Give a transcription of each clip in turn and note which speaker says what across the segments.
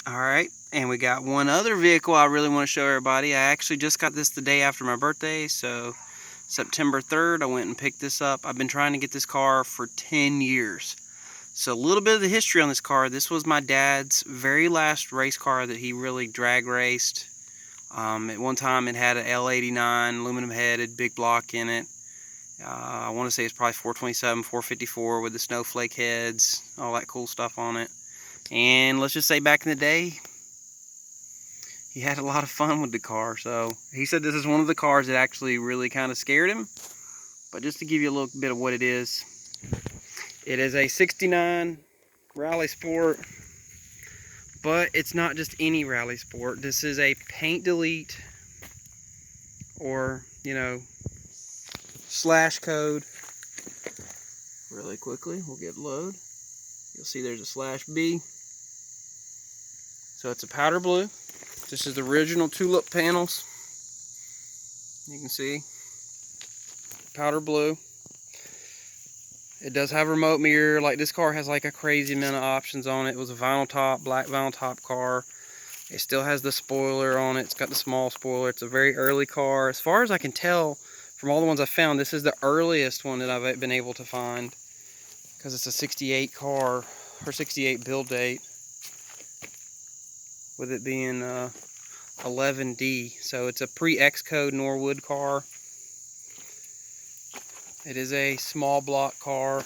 Speaker 1: Alright, and we got one other vehicle I really want to show everybody. I actually just got this the day after my birthday, so September 3rd I went and picked this up. I've been trying to get this car for 10 years. So a little bit of the history on this car. This was my dad's very last race car that he really drag raced. At one time it had an L89 aluminum headed big block in it. I want to say it's probably 427, 454 with the snowflake heads, all that cool stuff on it. And let's just say back in the day, he had a lot of fun with the car. So he said this is one of the cars that actually really kind of scared him. But just to give you a little bit of what it is a 69 Rally Sport. But it's not just any Rally Sport. This is a paint delete, or, you know, slash code. Really quickly, we'll get load. You'll see there's a slash B. So it's a powder blue. This is the original tulip panels. You can see powder blue. It does have a remote mirror. Like, this car has like a crazy amount of options on it. It was a vinyl top, black vinyl top car. It still has the spoiler on it. It's got the small spoiler. It's a very early car. As far as I can tell from all the ones I found, this is the earliest one that I've been able to find, because it's a 68 car, or 68 build date, with it being 11D. So it's a pre-X-Code Norwood car. It is a small block car.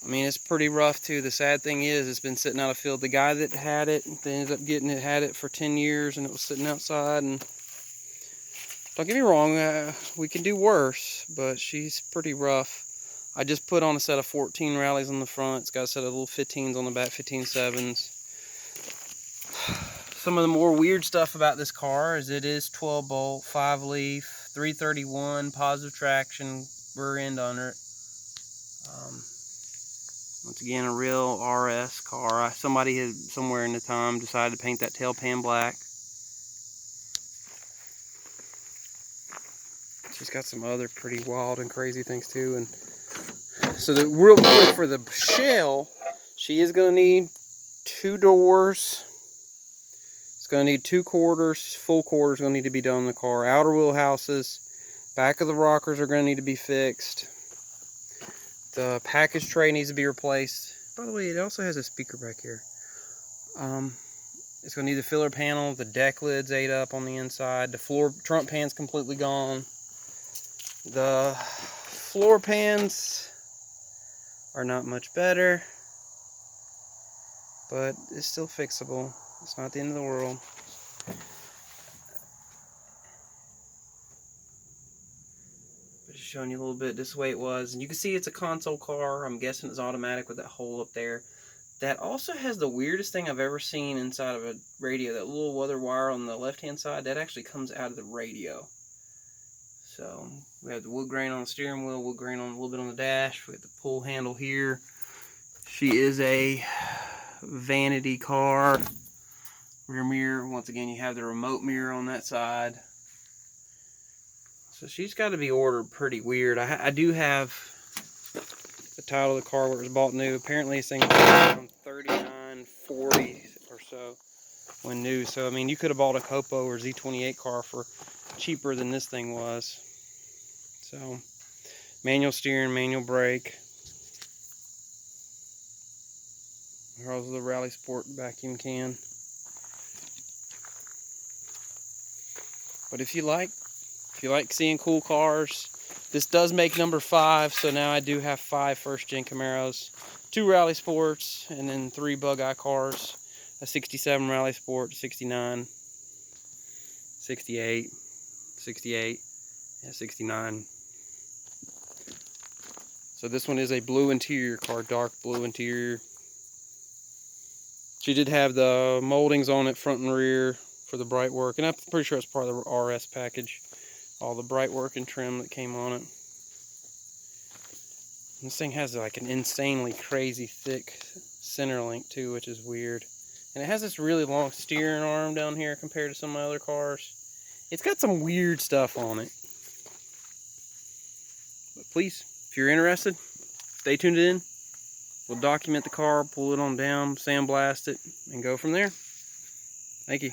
Speaker 1: I mean, it's pretty rough too. The sad thing is, it's been sitting out of field. The guy that had it, they ended up getting it, had it for 10 years, and it was sitting outside. And don't get me wrong, we can do worse, but she's pretty rough. I just put on a set of 14 rallies on the front. It's got a set of little 15s on the back, 15.7s. Some of the more weird stuff about this car is it is 12 bolt, 5 leaf, 331, positive traction, rear end under it. Once again, a real RS car. Somebody had somewhere in the time decided to paint that tail pan black. She's got some other pretty wild and crazy things too. And so the real quick, for the shell, she is going to need 2 doors. It's going to need 2 quarters. Full quarters going to need to be done in the car. Outer wheel houses, back of the rockers are going to need to be fixed. The package tray needs to be replaced. By the way, it also has a speaker back here. It's going to need the filler panel. The deck lid's ate up on the inside. The floor trunk pan's completely gone. The floor pans are not much better, but it's still fixable. It's not the end of the world. But just showing you a little bit this way it was. And you can see it's a console car. I'm guessing it's automatic with that hole up there. That also has the weirdest thing I've ever seen inside of a radio. That little weather wire on the left-hand side, that actually comes out of the radio. So we have the wood grain on the steering wheel, wood grain on a little bit on the dash. We have the pull handle here. She is a vanity car. Rear mirror, once again, you have the remote mirror on that side. So she's got to be ordered pretty weird. I do have the title of the car where it was bought new. Apparently this thing was around $39.40 or so when new. So I mean, you could have bought a Copo or Z28 car for cheaper than this thing was. So manual steering, manual brake. Here's the Rally Sport vacuum can. But if you like seeing cool cars, this does make number 5, so now I do have 5 first-gen Camaros, 2 Rally Sports, and then 3 bug-eye cars, a 67 Rally Sport, 69, 68, 68, and 69. So this one is a blue interior car, dark blue interior. She did have the moldings on it, front and rear, for the bright work, and I'm pretty sure it's part of the RS package. All the bright work and trim that came on it. And this thing has like an insanely crazy thick center link too, which is weird. And it has this really long steering arm down here compared to some of my other cars. It's got some weird stuff on it. But please, if you're interested, stay tuned in. We'll document the car, pull it on down, sandblast it, and go from there. Thank you.